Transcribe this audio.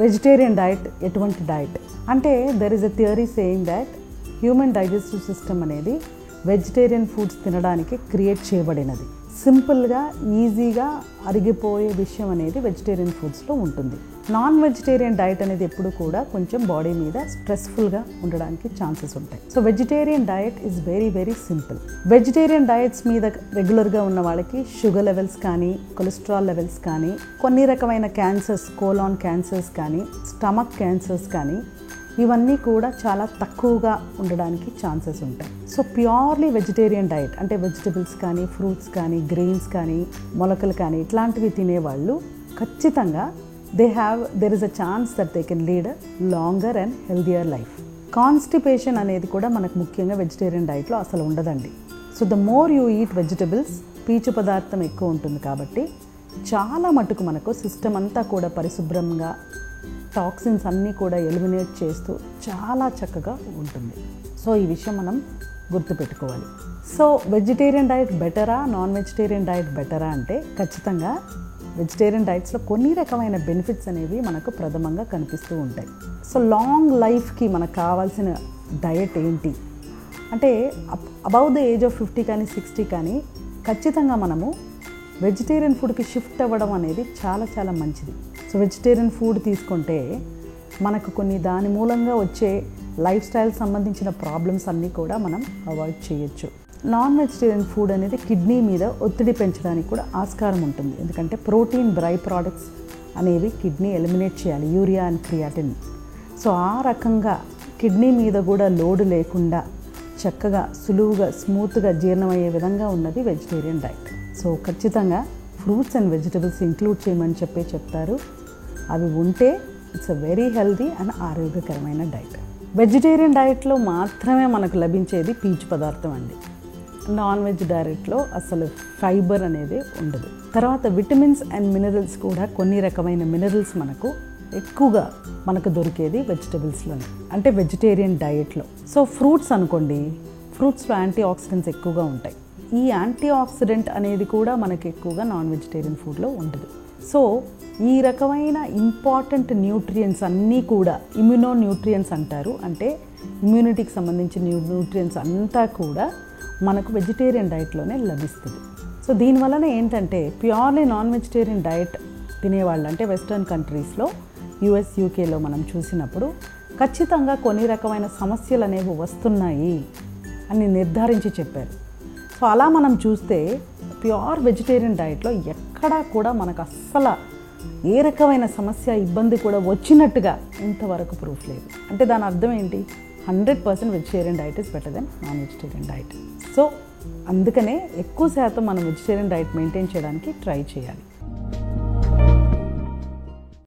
Vegetarian diet ఎటువంటి diet అంటే there is a theory saying that human digestive system అనేది vegetarian foods తినడానికి create చేయబడినది. సింపుల్గా ఈజీగా అరిగిపోయే విషయం అనేది వెజిటేరియన్ ఫుడ్స్లో ఉంటుంది. నాన్ వెజిటేరియన్ డైట్ అనేది ఎప్పుడు కూడా కొంచెం బాడీ మీద స్ట్రెస్ఫుల్గా ఉండడానికి ఛాన్సెస్ ఉంటాయి. So vegetarian diet is very very simple. Vegetarian diets మీద రెగ్యులర్గా ఉన్న వాళ్ళకి షుగర్ లెవెల్స్ కానీ, కొలెస్ట్రాల్ లెవెల్స్ కానీ, కొన్ని రకమైన క్యాన్సర్స్, కోలాన్ క్యాన్సర్స్ కానీ, స్టమక్ క్యాన్సర్స్ కానీ, ఇవన్నీ కూడా చాలా తక్కువగా ఉండడానికి ఛాన్సెస్ ఉంటాయి. సో ప్యూర్లీ వెజిటేరియన్ డైట్ అంటే వెజిటబుల్స్ కానీ, ఫ్రూట్స్ కానీ, గ్రెయిన్స్ కానీ, మొలకలు కానీ ఇట్లాంటివి తినేవాళ్ళు ఖచ్చితంగా there is a chance that they can lead a longer and healthier life. Constipation అనేది కూడా మనకు ముఖ్యంగా వెజిటేరియన్ డైట్లో అసలు ఉండదండి. So the more you eat vegetables, పీచు పదార్థం ఎక్కువ ఉంటుంది కాబట్టి చాలా మటుకు మనకు సిస్టమ్ అంతా కూడా పరిశుభ్రంగా టాక్సిన్స్ అన్నీ కూడా ఎలిమినేట్ చేస్తూ చాలా చక్కగా ఉంటుంది. సో ఈ విషయం మనం గుర్తుపెట్టుకోవాలి. సో వెజిటేరియన్ డైట్ బెటరా, నాన్ వెజిటేరియన్ డైట్ బెటరా అంటే ఖచ్చితంగా వెజిటేరియన్ డైట్స్లో కొన్ని రకమైన బెనిఫిట్స్ అనేవి మనకు ప్రథమంగా కనిపిస్తూ ఉంటాయి. సో లాంగ్ లైఫ్కి మనకు కావాల్సిన డయట్ ఏంటి అంటే అబౌవ్ ద ఏజ్ ఆఫ్ 50 కానీ 60 కానీ ఖచ్చితంగా మనము వెజిటేరియన్ ఫుడ్కి షిఫ్ట్ అవ్వడం అనేది చాలా చాలా మంచిది. సో వెజిటేరియన్ ఫుడ్ తీసుకుంటే మనకు కొన్ని దాని మూలంగా వచ్చే లైఫ్ స్టైల్ సంబంధించిన ప్రాబ్లమ్స్ అన్నీ కూడా మనం అవాయిడ్ చేయొచ్చు. నాన్ వెజిటేరియన్ ఫుడ్ అనేది కిడ్నీ మీద ఒత్తిడి పెంచడానికి కూడా ఆస్కారం ఉంటుంది. ఎందుకంటే ప్రోటీన్ బై ప్రోడక్ట్స్ అనేవి కిడ్నీ ఎలిమినేట్ చేయాలి, యూరియా అండ్ క్రియాటిన్. సో ఆ రకంగా కిడ్నీ మీద కూడా లోడ్ లేకుండా చక్కగా సులువుగా స్మూత్గా జీర్ణమయ్యే విధంగా ఉన్నది వెజిటేరియన్ డైట్. సో ఖచ్చితంగా ఫ్రూట్స్ అండ్ వెజిటబుల్స్ ఇంక్లూడ్ చేయమని చెప్తారు. అవి ఉంటే it's a very healthy and ఆరోగ్యకరమైన డైట్. వెజిటేరియన్ డైట్లో మాత్రమే మనకు లభించేది పీచు పదార్థం అండి. నాన్ వెజ్ డైట్లో అసలు ఫైబర్ అనేది ఉండదు. తర్వాత విటమిన్స్ అండ్ మినరల్స్ కూడా కొన్ని రకమైన మినరల్స్ మనకు ఎక్కువగా మనకు దొరికేది వెజిటబుల్స్లోనే అంటే వెజిటేరియన్ డైట్లో. సో ఫ్రూట్స్ అనుకోండి, ఫ్రూట్స్లో యాంటీ ఆక్సిడెంట్స్ ఎక్కువగా ఉంటాయి. ఈ యాంటీ ఆక్సిడెంట్ అనేది కూడా మనకు ఎక్కువగా నాన్ వెజిటేరియన్ ఫుడ్లో ఉండదు. సో ఈ రకమైన ఇంపార్టెంట్ న్యూట్రియంట్స్ అన్నీ కూడా ఇమ్యూనో న్యూట్రియంట్స్ అంటారు. అంటే ఇమ్యూనిటీకి సంబంధించిన న్యూట్రియంట్స్ అంతా కూడా మనకు వెజిటేరియన్ డైట్లోనే లభిస్తుంది. సో దీనివలన ఏంటంటే ప్యూర్లీ నాన్ వెజిటేరియన్ డైట్ తినేవాళ్ళు అంటే వెస్టర్న్ కంట్రీస్లో యుఎస్, యూకేలో మనం చూసినప్పుడు ఖచ్చితంగా కొన్ని రకమైన సమస్యలు అనేవి వస్తున్నాయి అని నిర్ధారించి చెప్పారు. సో అలా మనం చూస్తే ప్యూర్ వెజిటేరియన్ డైట్లో ఎక్కడా కూడా మనకు అస్సలు ఏ రకమైన సమస్య, ఇబ్బంది కూడా వచ్చినట్టుగా ఇంతవరకు ప్రూఫ్ లేదు. అంటే దాని అర్థం ఏంటి? 100% vegetarian diet is better than non vegetarian diet. So అందుకనే ఎక్కువ శాతం మనం వెజిటేరియన్ డైట్ మెయింటైన్ చేయడానికి ట్రై చేయాలి.